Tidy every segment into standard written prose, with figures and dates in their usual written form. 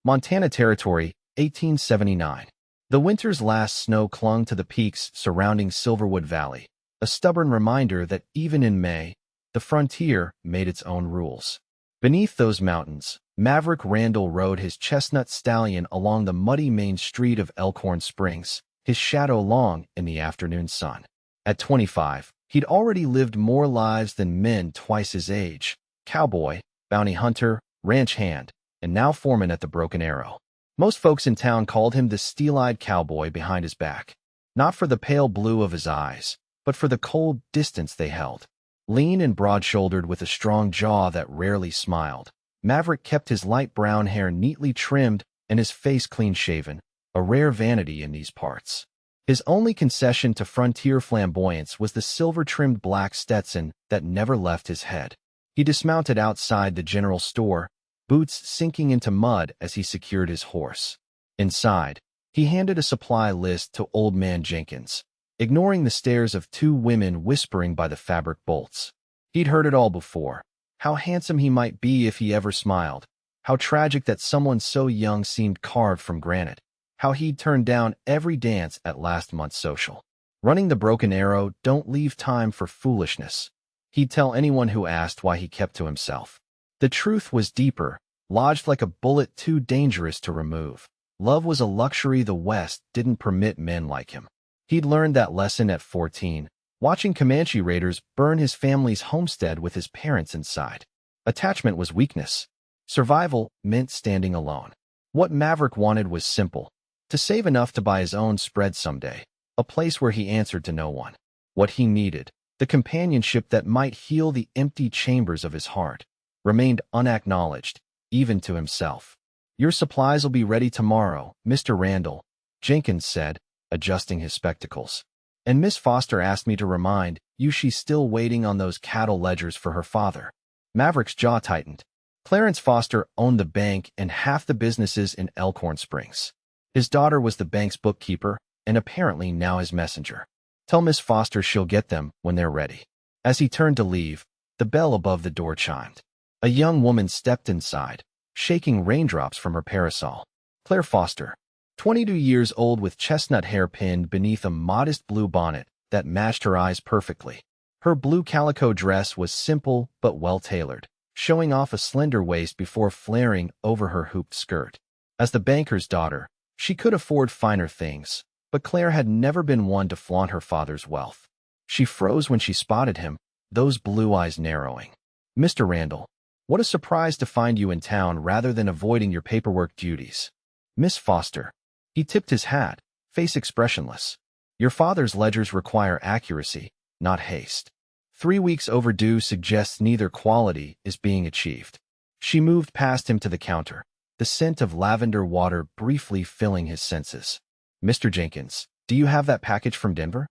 Montana Territory, 1879. The winter's last snow clung to the peaks surrounding Silverwood Valley, a stubborn reminder that even in May, the frontier made its own rules. Beneath those mountains, Maverick Randall rode his chestnut stallion along the muddy main street of Elkhorn Springs, his shadow long in the afternoon sun. At 25, he'd already lived more lives than men twice his age: cowboy, bounty hunter, ranch hand, and now foreman at the Broken Arrow. Most folks in town called him the steel-eyed cowboy behind his back, not for the pale blue of his eyes, but for the cold distance they held. Lean and broad-shouldered with a strong jaw that rarely smiled, Maverick kept his light brown hair neatly trimmed and his face clean-shaven, a rare vanity in these parts. His only concession to frontier flamboyance was the silver-trimmed black Stetson that never left his head. He dismounted outside the general store, boots sinking into mud as he secured his horse. Inside, he handed a supply list to Old Man Jenkins, ignoring the stares of two women whispering by the fabric bolts. He'd heard it all before: how handsome he might be if he ever smiled, how tragic that someone so young seemed carved from granite, how he'd turned down every dance at last month's social. Running the Broken Arrow don't leave time for foolishness, he'd tell anyone who asked why he kept to himself. The truth was deeper, lodged like a bullet too dangerous to remove. Love was a luxury the West didn't permit men like him. He'd learned that lesson at 14, watching Comanche raiders burn his family's homestead with his parents inside. Attachment was weakness. Survival meant standing alone. What Maverick wanted was simple: to save enough to buy his own spread someday, a place where he answered to no one. What he needed, the companionship that might heal the empty chambers of his heart, remained unacknowledged, even to himself. "Your supplies will be ready tomorrow, Mr. Randall," Jenkins said, adjusting his spectacles. "And Miss Foster asked me to remind you she's still waiting on those cattle ledgers for her father." Maverick's jaw tightened. Clarence Foster owned the bank and half the businesses in Elkhorn Springs. His daughter was the bank's bookkeeper, and apparently now his messenger. "Tell Miss Foster she'll get them when they're ready." As he turned to leave, the bell above the door chimed. A young woman stepped inside, shaking raindrops from her parasol. Claire Foster, 22 years old, with chestnut hair pinned beneath a modest blue bonnet that matched her eyes perfectly. Her blue calico dress was simple but well-tailored, showing off a slender waist before flaring over her hooped skirt. As the banker's daughter, she could afford finer things, but Claire had never been one to flaunt her father's wealth. She froze when she spotted him, those blue eyes narrowing. "Mr. Randall, what a surprise to find you in town rather than avoiding your paperwork duties." "Miss Foster." He tipped his hat, face expressionless. "Your father's ledgers require accuracy, not haste. 3 weeks overdue suggests neither quality is being achieved." She moved past him to the counter, the scent of lavender water briefly filling his senses. "Mr. Jenkins, do you have that package from Denver?"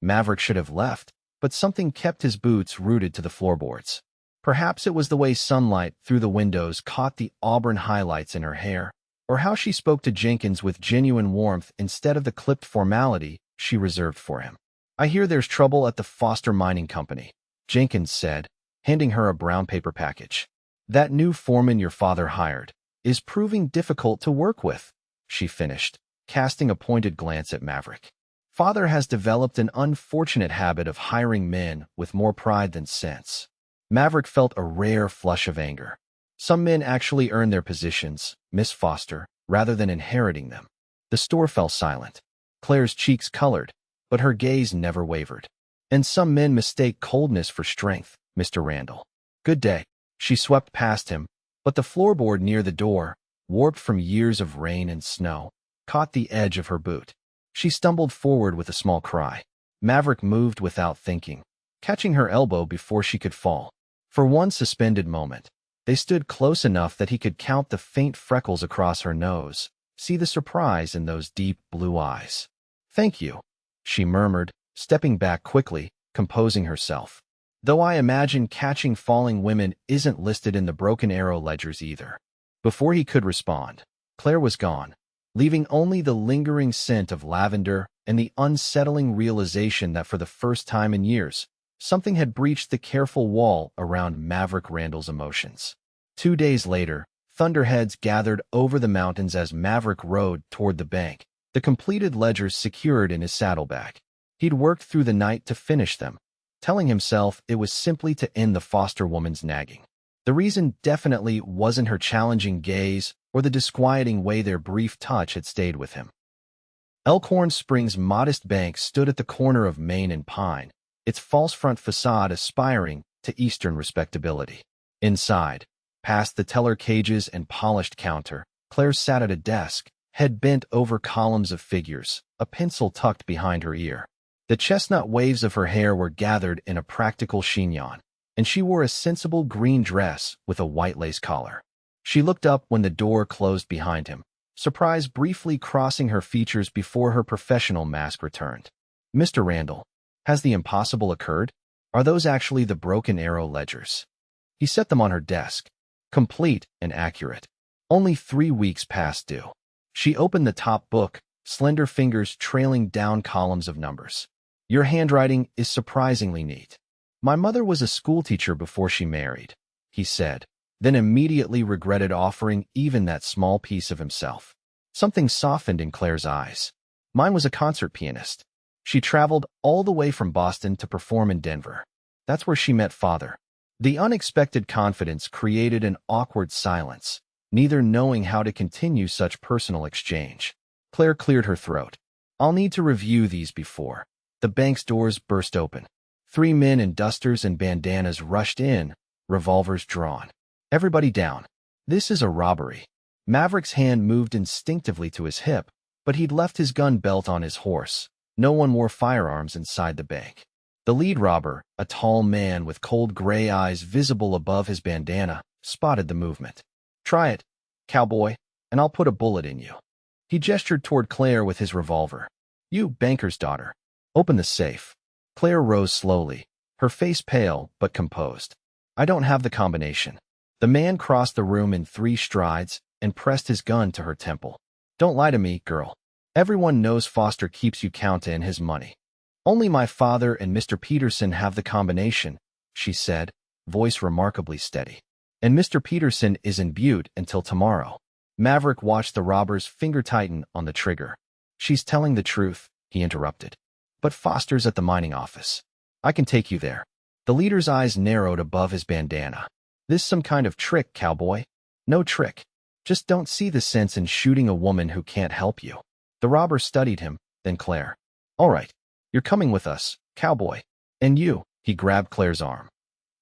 Maverick should have left, but something kept his boots rooted to the floorboards. Perhaps it was the way sunlight through the windows caught the auburn highlights in her hair, or how she spoke to Jenkins with genuine warmth instead of the clipped formality she reserved for him. "I hear there's trouble at the Foster Mining Company," Jenkins said, handing her a brown paper package. "That new foreman your father hired is proving difficult to work with," she finished, casting a pointed glance at Maverick. "Father has developed an unfortunate habit of hiring men with more pride than sense." Maverick felt a rare flush of anger. "Some men actually earn their positions, Miss Foster, rather than inheriting them." The store fell silent. Claire's cheeks colored, but her gaze never wavered. "And some men mistake coldness for strength, Mr. Randall." "Good day." She swept past him, but the floorboard near the door, warped from years of rain and snow, caught the edge of her boot. She stumbled forward with a small cry. Maverick moved without thinking, catching her elbow before she could fall. For one suspended moment, they stood close enough that he could count the faint freckles across her nose, see the surprise in those deep blue eyes. "Thank you," she murmured, stepping back quickly, composing herself. "Though I imagine catching falling women isn't listed in the Broken Arrow ledgers either." Before he could respond, Claire was gone, leaving only the lingering scent of lavender and the unsettling realization that for the first time in years, something had breached the careful wall around Maverick Randall's emotions. 2 days later, thunderheads gathered over the mountains as Maverick rode toward the bank, the completed ledgers secured in his saddlebag. He'd worked through the night to finish them, telling himself it was simply to end the foster woman's nagging. The reason definitely wasn't her challenging gaze or the disquieting way their brief touch had stayed with him. Elkhorn Springs' modest bank stood at the corner of Main and Pine, its false front facade aspiring to Eastern respectability. Inside, past the teller cages and polished counter, Claire sat at a desk, head bent over columns of figures, a pencil tucked behind her ear. The chestnut waves of her hair were gathered in a practical chignon, and she wore a sensible green dress with a white lace collar. She looked up when the door closed behind him, surprise briefly crossing her features before her professional mask returned. "Mr. Randall, has the impossible occurred? Are those actually the Broken Arrow ledgers?" He set them on her desk, complete and accurate. Only 3 weeks past due. She opened the top book, slender fingers trailing down columns of numbers. "Your handwriting is surprisingly neat. My mother was a schoolteacher before she married," he said, then immediately regretted offering even that small piece of himself. Something softened in Claire's eyes. "Mine was a concert pianist. She traveled all the way from Boston to perform in Denver. That's where she met Father." The unexpected confidence created an awkward silence, neither knowing how to continue such personal exchange. Claire cleared her throat. "I'll need to review these before." The bank's doors burst open. 3 men in dusters and bandanas rushed in, revolvers drawn. "Everybody down. This is a robbery." Maverick's hand moved instinctively to his hip, but he'd left his gun belt on his horse. No one wore firearms inside the bank. The lead robber, a tall man with cold gray eyes visible above his bandana, spotted the movement. "Try it, cowboy, and I'll put a bullet in you." He gestured toward Claire with his revolver. "You, banker's daughter, open the safe." Claire rose slowly, her face pale but composed. "I don't have the combination." The man crossed the room in 3 strides and pressed his gun to her temple. "Don't lie to me, girl. Everyone knows Foster keeps you counting in his money." "Only my father and Mr. Peterson have the combination," she said, voice remarkably steady. "And Mr. Peterson is in Butte until tomorrow." Maverick watched the robber's finger tighten on the trigger. "She's telling the truth," he interrupted. "But Foster's at the mining office. I can take you there." The leader's eyes narrowed above his bandana. "This some kind of trick, cowboy?" "No trick. Just don't see the sense in shooting a woman who can't help you." The robber studied him, then Claire. "All right. You're coming with us, cowboy. And you," he grabbed Claire's arm.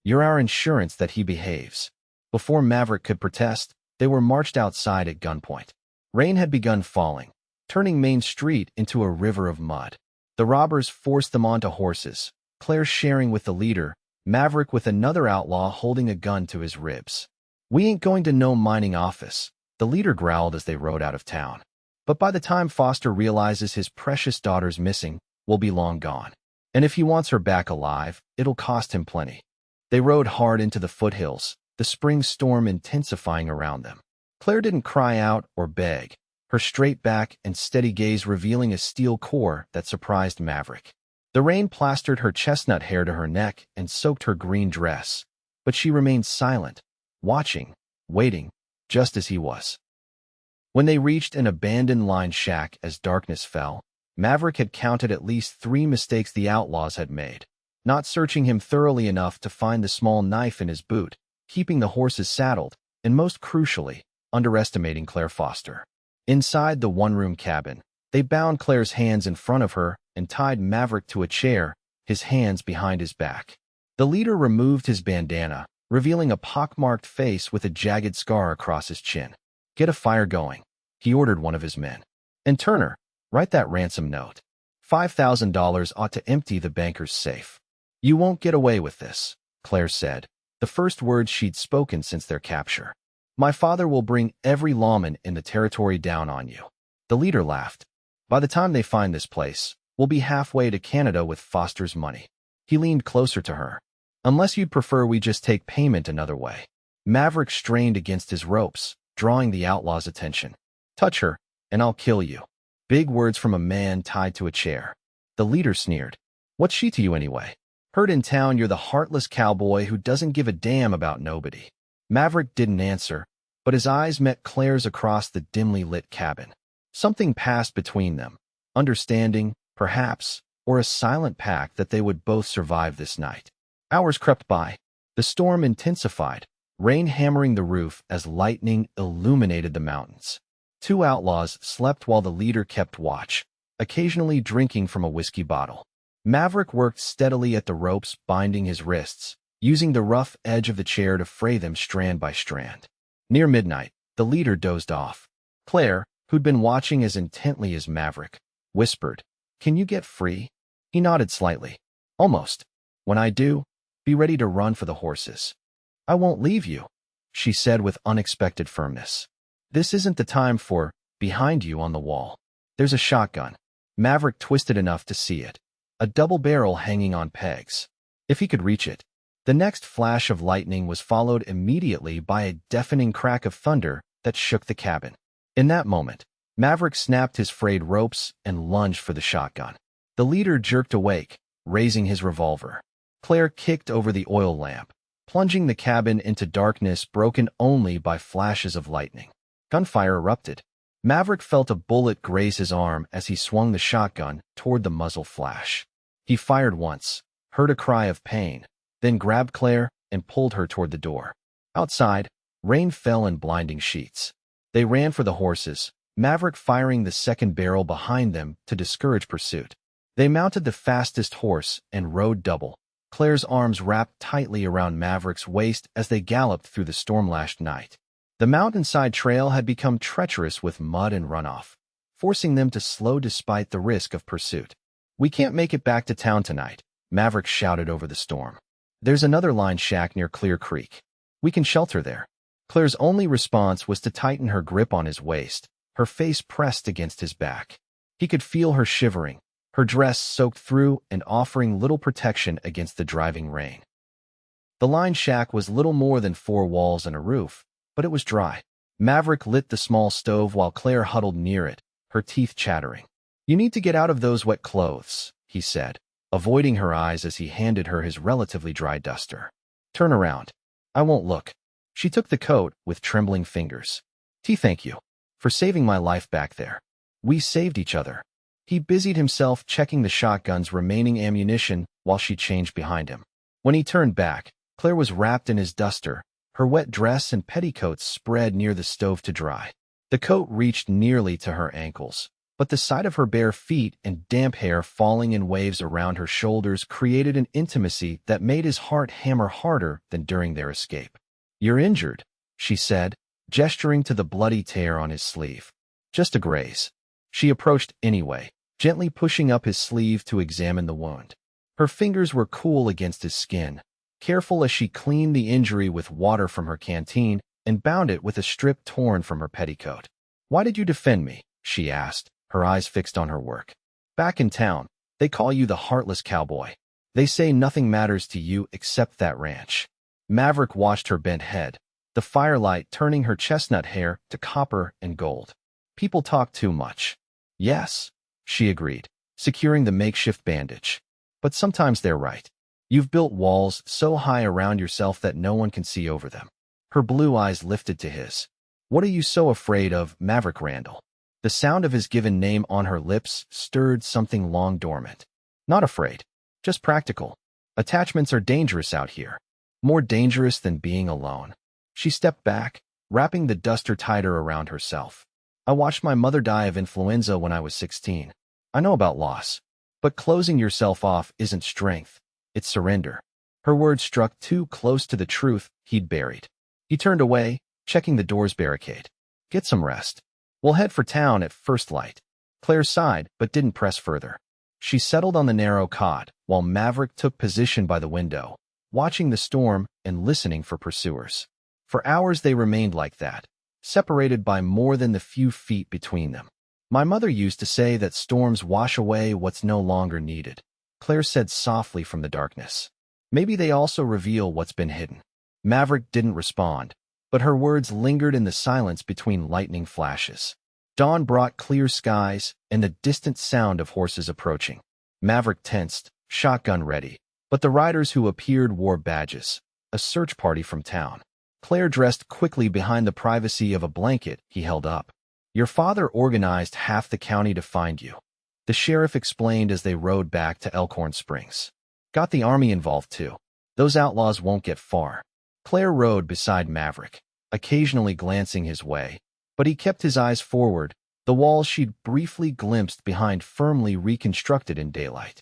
"You're our insurance that he behaves." Before Maverick could protest, they were marched outside at gunpoint. Rain had begun falling, turning Main Street into a river of mud. The robbers forced them onto horses, Claire sharing with the leader, Maverick with another outlaw holding a gun to his ribs. "We ain't going to no mining office," the leader growled as they rode out of town. "But by the time Foster realizes his precious daughter's missing, we'll be long gone. And if he wants her back alive, it'll cost him plenty." They rode hard into the foothills, the spring storm intensifying around them. Claire didn't cry out or beg, her straight back and steady gaze revealing a steel core that surprised Maverick. The rain plastered her chestnut hair to her neck and soaked her green dress, but she remained silent, watching, waiting, just as he was. When they reached an abandoned line shack as darkness fell, Maverick had counted at least 3 mistakes the outlaws had made, not searching him thoroughly enough to find the small knife in his boot, keeping the horses saddled, and most crucially, underestimating Claire Foster. Inside the one-room cabin, they bound Claire's hands in front of her and tied Maverick to a chair, his hands behind his back. The leader removed his bandana, revealing a pockmarked face with a jagged scar across his chin. "Get a fire going," he ordered one of his men. "And Turner, write that ransom note. $5,000 ought to empty the banker's safe." "You won't get away with this," Claire said, the first words she'd spoken since their capture. "My father will bring every lawman in the territory down on you." The leader laughed. "By the time they find this place, we'll be halfway to Canada with Foster's money." He leaned closer to her. "Unless you'd prefer we just take payment another way." Maverick strained against his ropes, drawing the outlaw's attention. "Touch her, and I'll kill you." Big words from a man tied to a chair. The leader sneered. "What's she to you anyway? Heard in town you're the heartless cowboy who doesn't give a damn about nobody." Maverick didn't answer, but his eyes met Claire's across the dimly lit cabin. Something passed between them, understanding, perhaps, or a silent pact that they would both survive this night. Hours crept by. The storm intensified, rain hammering the roof as lightning illuminated the mountains. Two outlaws slept while the leader kept watch, occasionally drinking from a whiskey bottle. Maverick worked steadily at the ropes binding his wrists, using the rough edge of the chair to fray them strand by strand. Near midnight, the leader dozed off. Claire, who'd been watching as intently as Maverick, whispered, "Can you get free?" He nodded slightly. "Almost. When I do, be ready to run for the horses." "I won't leave you," she said with unexpected firmness. "This isn't the time for behind you on the wall." There's a shotgun. Maverick twisted enough to see it. A double barrel hanging on pegs. If he could reach it. The next flash of lightning was followed immediately by a deafening crack of thunder that shook the cabin. In that moment, Maverick snapped his frayed ropes and lunged for the shotgun. The leader jerked awake, raising his revolver. Claire kicked over the oil lamp, plunging the cabin into darkness broken only by flashes of lightning. Gunfire erupted. Maverick felt a bullet graze his arm as he swung the shotgun toward the muzzle flash. He fired once, heard a cry of pain, then grabbed Claire and pulled her toward the door. Outside, rain fell in blinding sheets. They ran for the horses, Maverick firing the second barrel behind them to discourage pursuit. They mounted the fastest horse and rode double, Claire's arms wrapped tightly around Maverick's waist as they galloped through the storm-lashed night. The mountainside trail had become treacherous with mud and runoff, forcing them to slow despite the risk of pursuit. "We can't make it back to town tonight," Maverick shouted over the storm. "There's another line shack near Clear Creek. We can shelter there." Claire's only response was to tighten her grip on his waist, her face pressed against his back. He could feel her shivering, her dress soaked through and offering little protection against the driving rain. The line shack was little more than 4 walls and a roof, but it was dry. Maverick lit the small stove while Claire huddled near it, her teeth chattering. "You need to get out of those wet clothes," he said, avoiding her eyes as he handed her his relatively dry duster. "Turn around. I won't look." She took the coat with trembling fingers. Thank you for saving my life back there. We saved each other." He busied himself checking the shotgun's remaining ammunition while she changed behind him. When he turned back, Claire was wrapped in his duster, her wet dress and petticoats spread near the stove to dry. The coat reached nearly to her ankles, but the sight of her bare feet and damp hair falling in waves around her shoulders created an intimacy that made his heart hammer harder than during their escape. "You're injured," she said, gesturing to the bloody tear on his sleeve. "Just a graze." She approached anyway, gently pushing up his sleeve to examine the wound. Her fingers were cool against his skin, careful as she cleaned the injury with water from her canteen and bound it with a strip torn from her petticoat. "Why did you defend me?" she asked, her eyes fixed on her work. "Back in town, they call you the Heartless Cowboy. They say nothing matters to you except that ranch." Maverick watched her bent head, the firelight turning her chestnut hair to copper and gold. "People talk too much." "Yes," she agreed, securing the makeshift bandage. "But sometimes they're right. You've built walls so high around yourself that no one can see over them." Her blue eyes lifted to his. "What are you so afraid of, Maverick Randall?" The sound of his given name on her lips stirred something long dormant. "Not afraid. Just practical. Attachments are dangerous out here. More dangerous than being alone." She stepped back, wrapping the duster tighter around herself. "I watched my mother die of influenza when I was 16. I know about loss. But closing yourself off isn't strength. It's surrender." Her words struck too close to the truth he'd buried. He turned away, checking the door's barricade. "Get some rest. We'll head for town at first light." Claire sighed, but didn't press further. She settled on the narrow cot, while Maverick took position by the window, watching the storm and listening for pursuers. For hours they remained like that, separated by more than the few feet between them. "My mother used to say that storms wash away what's no longer needed," Claire said softly from the darkness. "Maybe they also reveal what's been hidden." Maverick didn't respond, but her words lingered in the silence between lightning flashes. Dawn brought clear skies and the distant sound of horses approaching. Maverick tensed, shotgun ready, but the riders who appeared wore badges, a search party from town. Claire dressed quickly behind the privacy of a blanket he held up. Your father organized half the county to find you, the sheriff explained as they rode back to Elkhorn Springs. Got the army involved too. Those outlaws won't get far. Claire rode beside Maverick, occasionally glancing his way, but he kept his eyes forward, the walls she'd briefly glimpsed behind firmly reconstructed in daylight.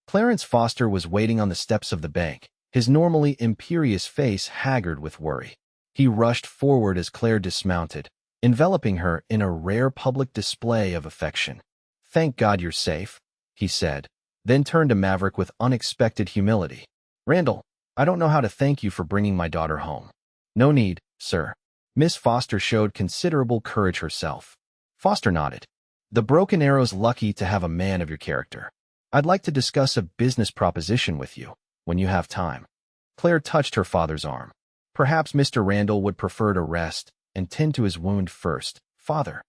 Clarence Foster was waiting on the steps of the bank, his normally imperious face haggard with worry. He rushed forward as Claire dismounted, enveloping her in a rare public display of affection. "Thank God you're safe," he said, then turned to Maverick with unexpected humility. "Randall, I don't know how to thank you for bringing my daughter home." "No need, sir." Miss Foster showed considerable courage herself. Foster nodded. "The Broken Arrow's lucky to have a man of your character. I'd like to discuss a business proposition with you, when you have time." Claire touched her father's arm. "Perhaps Mr. Randall would prefer to rest and tend to his wound first, father."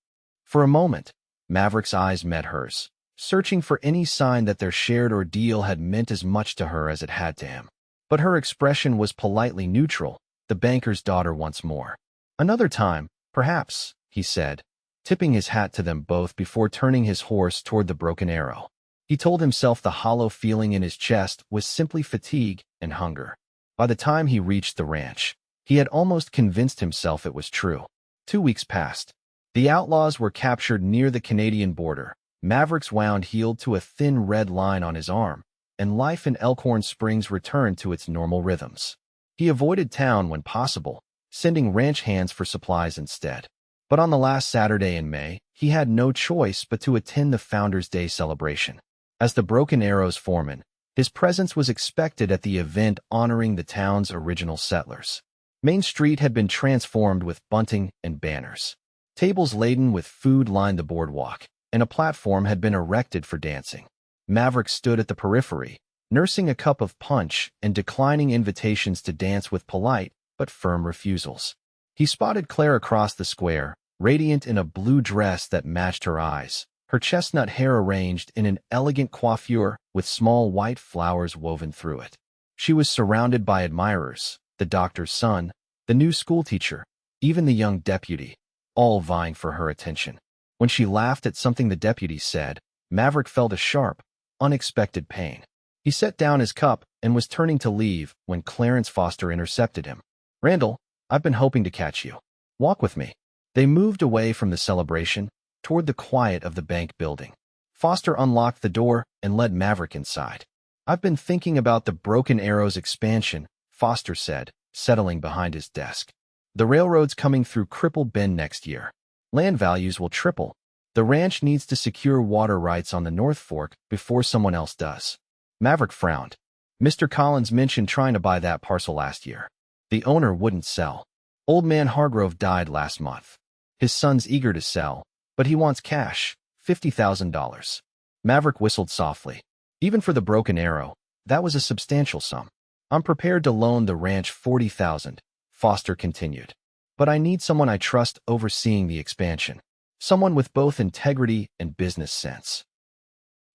For a moment, Maverick's eyes met hers, searching for any sign that their shared ordeal had meant as much to her as it had to him. But her expression was politely neutral, the banker's daughter once more. "Another time, perhaps," he said, tipping his hat to them both before turning his horse toward the Broken Arrow. He told himself the hollow feeling in his chest was simply fatigue and hunger. By the time he reached the ranch, he had almost convinced himself it was true. 2 weeks passed. The outlaws were captured near the Canadian border. Maverick's wound healed to a thin red line on his arm, and life in Elkhorn Springs returned to its normal rhythms. He avoided town when possible, sending ranch hands for supplies instead. But on the last Saturday in May, he had no choice but to attend the Founders' Day celebration. As the Broken Arrow's foreman, his presence was expected at the event honoring the town's original settlers. Main Street had been transformed with bunting and banners. Tables laden with food lined the boardwalk, and a platform had been erected for dancing. Maverick stood at the periphery, nursing a cup of punch and declining invitations to dance with polite but firm refusals. He spotted Claire across the square, radiant in a blue dress that matched her eyes, her chestnut hair arranged in an elegant coiffure with small white flowers woven through it. She was surrounded by admirers, the doctor's son, the new schoolteacher, even the young deputy, all vying for her attention. When she laughed at something the deputy said, Maverick felt a sharp, unexpected pain. He set down his cup and was turning to leave when Clarence Foster intercepted him. "Randall, I've been hoping to catch you. Walk with me." They moved away from the celebration, toward the quiet of the bank building. Foster unlocked the door and led Maverick inside. "I've been thinking about the Broken Arrow's expansion," Foster said, settling behind his desk. "The railroad's coming through Cripple Bend next year. Land values will triple. The ranch needs to secure water rights on the North Fork before someone else does." Maverick frowned. "Mr. Collins mentioned trying to buy that parcel last year. The owner wouldn't sell. Old man Hargrove died last month. His son's eager to sell, but he wants cash, $50,000. Maverick whistled softly. Even for the Broken Arrow, that was a substantial sum. "I'm prepared to loan the ranch $40,000, Foster continued. "But I need someone I trust overseeing the expansion. Someone with both integrity and business sense."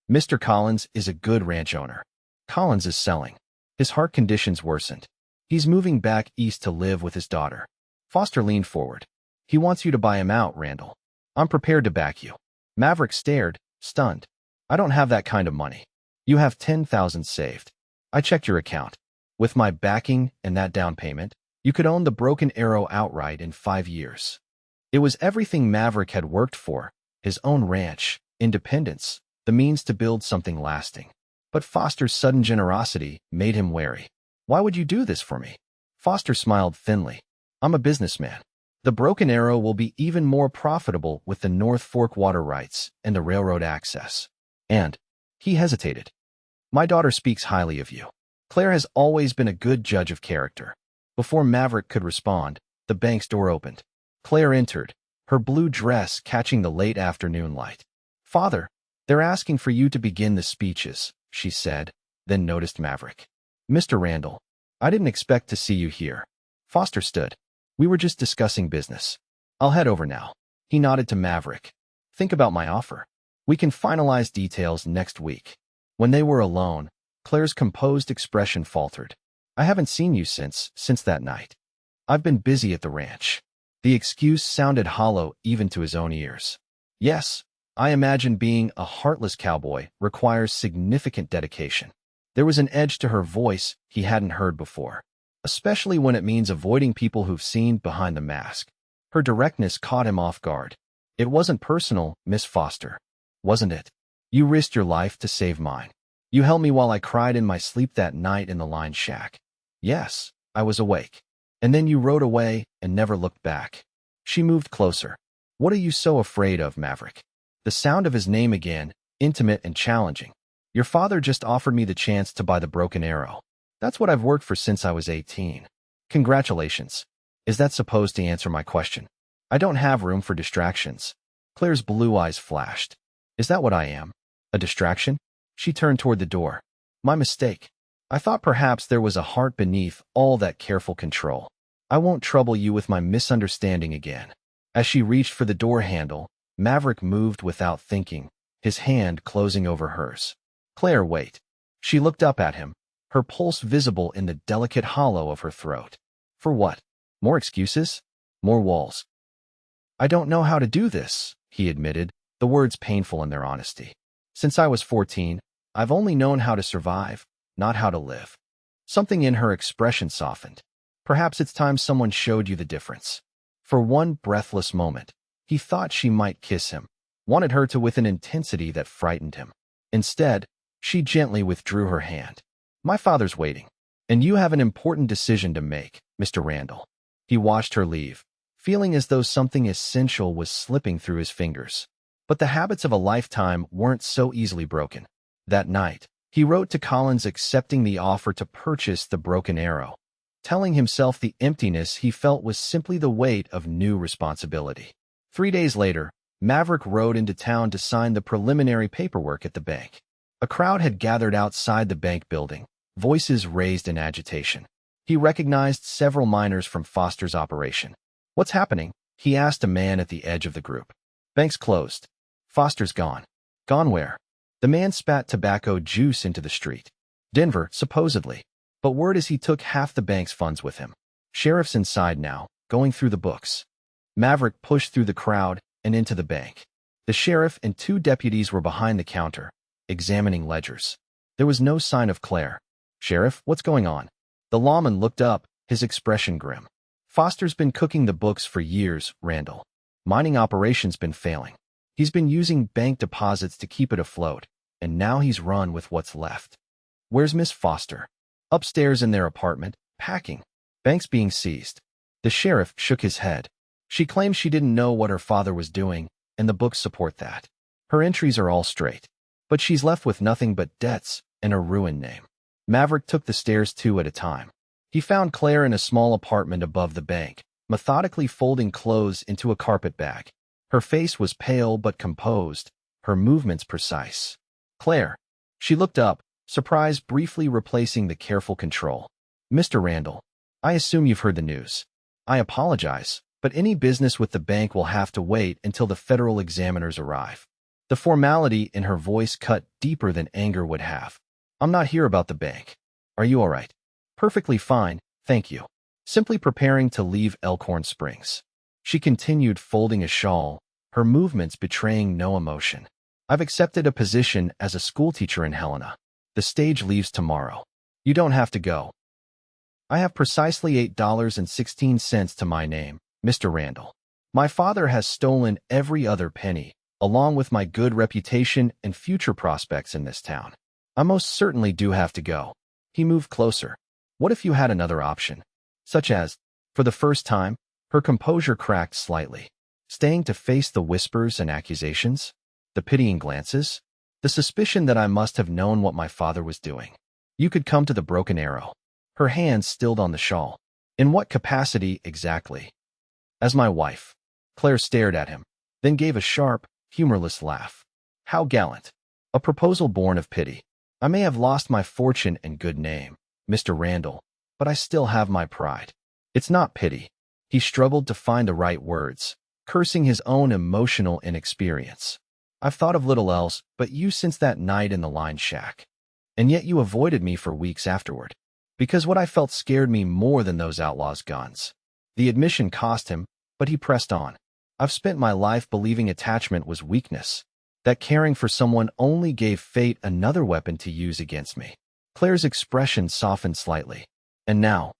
"Mr. Collins is a good ranch owner. Collins is selling. His heart conditions worsened. He's moving back east to live with his daughter." Foster leaned forward. "He wants you to buy him out, Randall. I'm prepared to back you." Maverick stared, stunned. "I don't have that kind of money. You have $10,000 saved. I checked your account. With my backing and that down payment, you could own the Broken Arrow outright in 5 years." It was everything Maverick had worked for, his own ranch, independence, the means to build something lasting. But Foster's sudden generosity made him wary. "Why would you do this for me?" Foster smiled thinly. "I'm a businessman. The Broken Arrow will be even more profitable with the North Fork water rights and the railroad access. And," he hesitated, "my daughter speaks highly of you. Claire has always been a good judge of character." Before Maverick could respond, the bank's door opened. Claire entered, her blue dress catching the late afternoon light. "Father, they're asking for you to begin the speeches," she said, then noticed Maverick. "Mr. Randall, I didn't expect to see you here." Foster stood. "We were just discussing business. I'll head over now." He nodded to Maverick. "Think about my offer. We can finalize details next week." When they were alone, Claire's composed expression faltered. "I haven't seen you since that night." I've been busy at the ranch. The excuse sounded hollow even to his own ears. Yes, I imagine being a heartless cowboy requires significant dedication. There was an edge to her voice he hadn't heard before, especially when it means avoiding people who've seen behind the mask. Her directness caught him off guard. It wasn't personal, Miss Foster, wasn't it? You risked your life to save mine. You held me while I cried in my sleep that night in the line shack. Yes, I was awake. And then you rode away and never looked back. She moved closer. What are you so afraid of, Maverick? The sound of his name again, intimate and challenging. Your father just offered me the chance to buy the broken arrow. That's what I've worked for since I was 18. Congratulations. Is that supposed to answer my question? I don't have room for distractions. Claire's blue eyes flashed. Is that what I am? A distraction? She turned toward the door. My mistake. I thought perhaps there was a heart beneath all that careful control. I won't trouble you with my misunderstanding again. As she reached for the door handle, Maverick moved without thinking, his hand closing over hers. Claire, wait. She looked up at him, her pulse visible in the delicate hollow of her throat. For what? More excuses? More walls? I don't know how to do this, he admitted, the words painful in their honesty. Since I was 14, I've only known how to survive, not how to live. Something in her expression softened. Perhaps it's time someone showed you the difference. For one breathless moment, he thought she might kiss him, wanted her to with an intensity that frightened him. Instead, she gently withdrew her hand. My father's waiting, and you have an important decision to make, Mr. Randall. He watched her leave, feeling as though something essential was slipping through his fingers. But the habits of a lifetime weren't so easily broken. That night, he wrote to Collins accepting the offer to purchase the broken arrow, telling himself the emptiness he felt was simply the weight of new responsibility. 3 days later, Maverick rode into town to sign the preliminary paperwork at the bank. A crowd had gathered outside the bank building, voices raised in agitation. He recognized several miners from Foster's operation. What's happening? He asked a man at the edge of the group. Bank's closed. Foster's gone. Gone where? The man spat tobacco juice into the street. Denver, supposedly. But word is he took half the bank's funds with him. Sheriff's inside now, going through the books. Maverick pushed through the crowd and into the bank. The sheriff and 2 deputies were behind the counter, examining ledgers. There was no sign of Claire. Sheriff, what's going on? The lawman looked up, his expression grim. Foster's been cooking the books for years, Randall. Mining operations been failing. He's been using bank deposits to keep it afloat, and now he's run with what's left. Where's Miss Foster? Upstairs in their apartment, packing. Bank's being seized. The sheriff shook his head. She claims she didn't know what her father was doing, and the books support that. Her entries are all straight. But she's left with nothing but debts and a ruined name. Maverick took the stairs 2 at a time. He found Claire in a small apartment above the bank, methodically folding clothes into a carpet bag. Her face was pale but composed, her movements precise. Claire. She looked up, surprise briefly replacing the careful control. Mr. Randall, I assume you've heard the news. I apologize, but any business with the bank will have to wait until the federal examiners arrive. The formality in her voice cut deeper than anger would have. I'm not here about the bank. Are you all right? Perfectly fine, thank you. Simply preparing to leave Elkhorn Springs. She continued folding a shawl, her movements betraying no emotion. I've accepted a position as a schoolteacher in Helena. The stage leaves tomorrow. You don't have to go. I have precisely $8.16 to my name, Mr. Randall. My father has stolen every other penny, along with my good reputation and future prospects in this town. I most certainly do have to go. He moved closer. What if you had another option? Such as, for the first time, her composure cracked slightly. Staying to face the whispers and accusations? The pitying glances? The suspicion that I must have known what my father was doing. You could come to the broken arrow. Her hands stilled on the shawl. In what capacity exactly? As my wife. Claire stared at him, then gave a sharp, humorless laugh. How gallant. A proposal born of pity. I may have lost my fortune and good name, Mr. Randall, but I still have my pride. It's not pity. He struggled to find the right words, cursing his own emotional inexperience. I've thought of little else but you since that night in the line shack. And yet you avoided me for weeks afterward. Because what I felt scared me more than those outlaws' guns. The admission cost him, but he pressed on. I've spent my life believing attachment was weakness, that caring for someone only gave fate another weapon to use against me. Claire's expression softened slightly. And now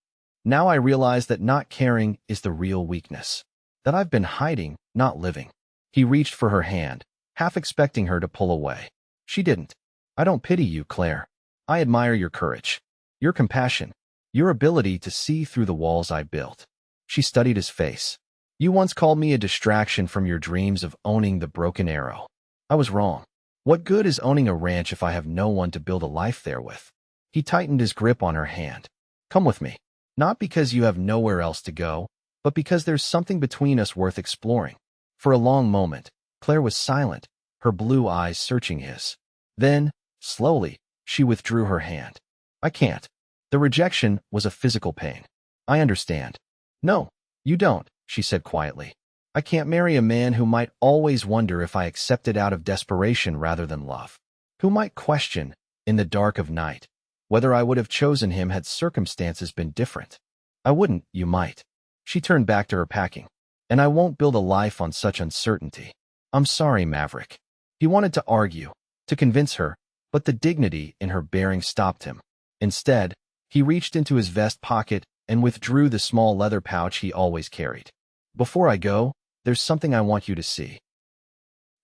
I realize that not caring is the real weakness, that I've been hiding, not living. He reached for her hand, half expecting her to pull away. She didn't. I don't pity you, Claire. I admire your courage, your compassion, your ability to see through the walls I built. She studied his face. You once called me a distraction from your dreams of owning the Broken Arrow. I was wrong. What good is owning a ranch if I have no one to build a life there with? He tightened his grip on her hand. Come with me. Not because you have nowhere else to go, but because there's something between us worth exploring. For a long moment, Claire was silent, her blue eyes searching his. Then, slowly, she withdrew her hand. I can't. The rejection was a physical pain. I understand. No, you don't, she said quietly. I can't marry a man who might always wonder if I accepted out of desperation rather than love. Who might question, in the dark of night, whether I would have chosen him had circumstances been different. I wouldn't, you might. She turned back to her packing. And I won't build a life on such uncertainty. I'm sorry, Maverick. He wanted to argue, to convince her, but the dignity in her bearing stopped him. Instead, he reached into his vest pocket and withdrew the small leather pouch he always carried. Before I go, there's something I want you to see.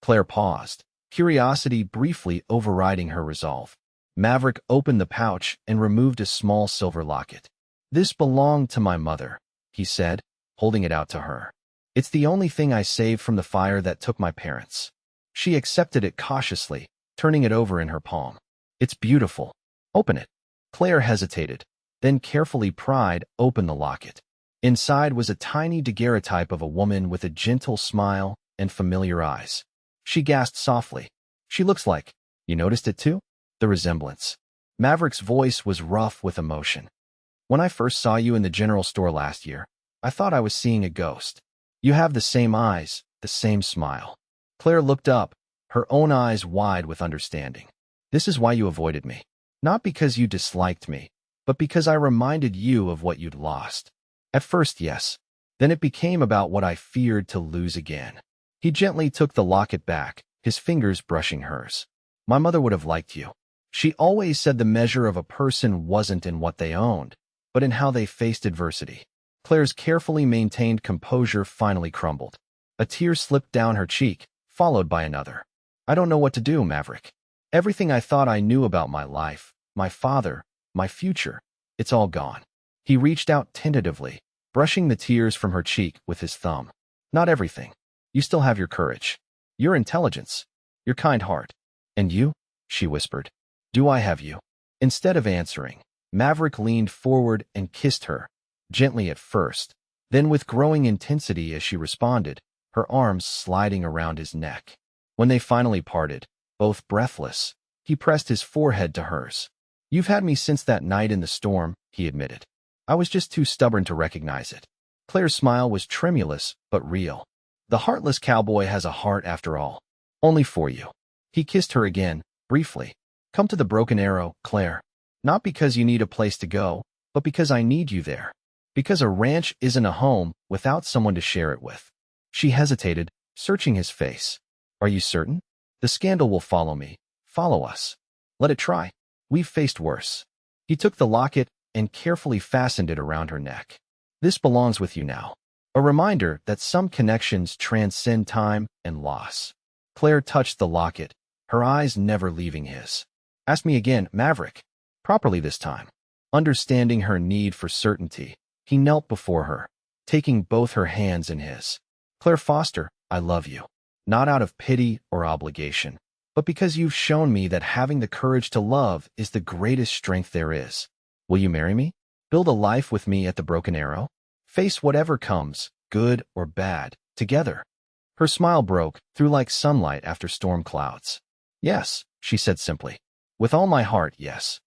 Claire paused, curiosity briefly overriding her resolve. Maverick opened the pouch and removed a small silver locket. This belonged to my mother, he said, holding it out to her. It's the only thing I saved from the fire that took my parents. She accepted it cautiously, turning it over in her palm. It's beautiful. Open it. Claire hesitated, then carefully pried open the locket. Inside was a tiny daguerreotype of a woman with a gentle smile and familiar eyes. She gasped softly. She looks like, you noticed it too? The resemblance. Maverick's voice was rough with emotion. When I first saw you in the general store last year, I thought I was seeing a ghost. You have the same eyes, the same smile. Claire looked up, her own eyes wide with understanding. This is why you avoided me. Not because you disliked me, but because I reminded you of what you'd lost. At first, yes. Then it became about what I feared to lose again. He gently took the locket back, his fingers brushing hers. My mother would have liked you. She always said the measure of a person wasn't in what they owned, but in how they faced adversity. Claire's carefully maintained composure finally crumbled. A tear slipped down her cheek, followed by another. I don't know what to do, Maverick. Everything I thought I knew about my life, my father, my future, it's all gone. He reached out tentatively, brushing the tears from her cheek with his thumb. Not everything. You still have your courage, your intelligence, your kind heart. And you? She whispered. Do I have you? Instead of answering, Maverick leaned forward and kissed her, gently at first, then with growing intensity as she responded, her arms sliding around his neck. When they finally parted, both breathless, he pressed his forehead to hers. You've had me since that night in the storm, he admitted. I was just too stubborn to recognize it. Claire's smile was tremulous, but real. The Heartless Cowboy has a heart after all. Only for you. He kissed her again, briefly. Come to the Broken Arrow, Claire. Not because you need a place to go, but because I need you there. Because a ranch isn't a home without someone to share it with. She hesitated, searching his face. Are you certain? The scandal will follow me. Follow us. Let it try. We've faced worse. He took the locket and carefully fastened it around her neck. This belongs with you now. A reminder that some connections transcend time and loss. Claire touched the locket, her eyes never leaving his. Ask me again, Maverick. Properly this time. Understanding her need for certainty, he knelt before her, taking both her hands in his. Claire Foster, I love you. Not out of pity or obligation, but because you've shown me that having the courage to love is the greatest strength there is. Will you marry me? Build a life with me at the Broken Arrow? Face whatever comes, good or bad, together. Her smile broke through like sunlight after storm clouds. Yes, she said simply. With all my heart, yes.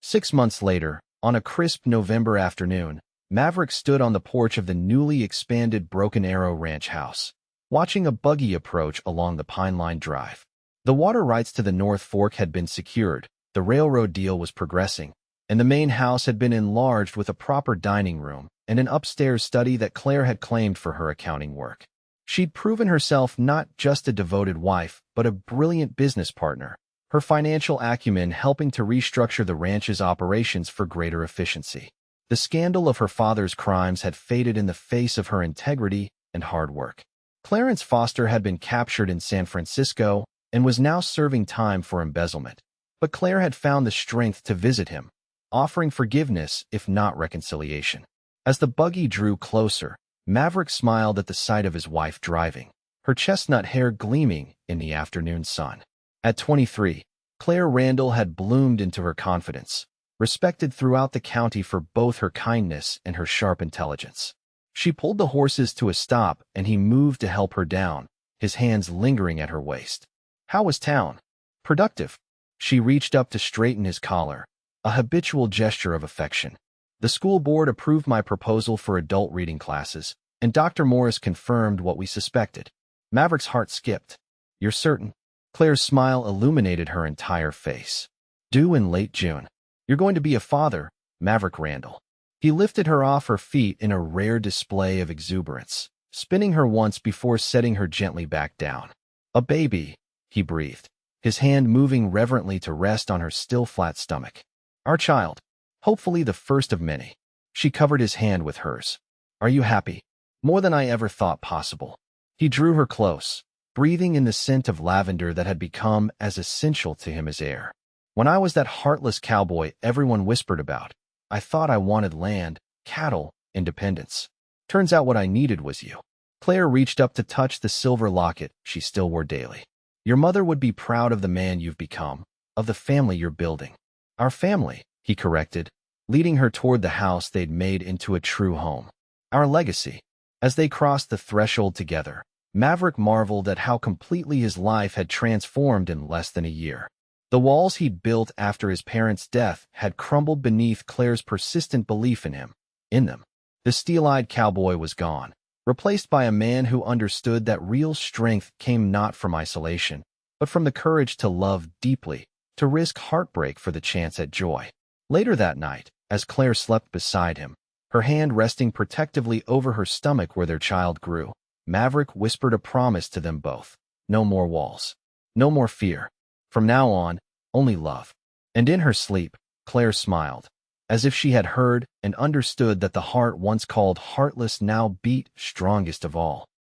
6 months later, on a crisp November afternoon, Maverick stood on the porch of the newly expanded Broken Arrow Ranch house, watching a buggy approach along the Pine Line Drive. The water rights to the North Fork had been secured, the railroad deal was progressing, and the main house had been enlarged with a proper dining room and an upstairs study that Claire had claimed for her accounting work. She'd proven herself not just a devoted wife, but a brilliant business partner, her financial acumen helping to restructure the ranch's operations for greater efficiency. The scandal of her father's crimes had faded in the face of her integrity and hard work. Clarence Foster had been captured in San Francisco and was now serving time for embezzlement. But Claire had found the strength to visit him, offering forgiveness if not reconciliation. As the buggy drew closer, Maverick smiled at the sight of his wife driving, her chestnut hair gleaming in the afternoon sun. At 23, Claire Randall had bloomed into her confidence, respected throughout the county for both her kindness and her sharp intelligence. She pulled the horses to a stop and he moved to help her down, his hands lingering at her waist. "How was town?" "Productive." She reached up to straighten his collar, a habitual gesture of affection. "The school board approved my proposal for adult reading classes, and Dr. Morris confirmed what we suspected." Maverick's heart skipped. "You're certain?" Claire's smile illuminated her entire face. "Due in late June. You're going to be a father, Maverick Randall." He lifted her off her feet in a rare display of exuberance, spinning her once before setting her gently back down. "A baby," he breathed, his hand moving reverently to rest on her still flat stomach. "Our child. Hopefully the first of many." She covered his hand with hers. "Are you happy?" "More than I ever thought possible." He drew her close, breathing in the scent of lavender that had become as essential to him as air. "When I was that heartless cowboy everyone whispered about, I thought I wanted land, cattle, independence. Turns out what I needed was you." Claire reached up to touch the silver locket she still wore daily. "Your mother would be proud of the man you've become, of the family you're building." "Our family," he corrected, leading her toward the house they'd made into a true home. "Our legacy." As they crossed the threshold together, Maverick marveled at how completely his life had transformed in less than a year. The walls he'd built after his parents' death had crumbled beneath Claire's persistent belief in him, in them. The steel-eyed cowboy was gone, replaced by a man who understood that real strength came not from isolation, but from the courage to love deeply, to risk heartbreak for the chance at joy. Later that night, as Claire slept beside him, her hand resting protectively over her stomach where their child grew, Maverick whispered a promise to them both. No more walls. No more fear. From now on, only love. And in her sleep, Claire smiled, as if she had heard and understood that the heart once called Heartless now beat strongest of all.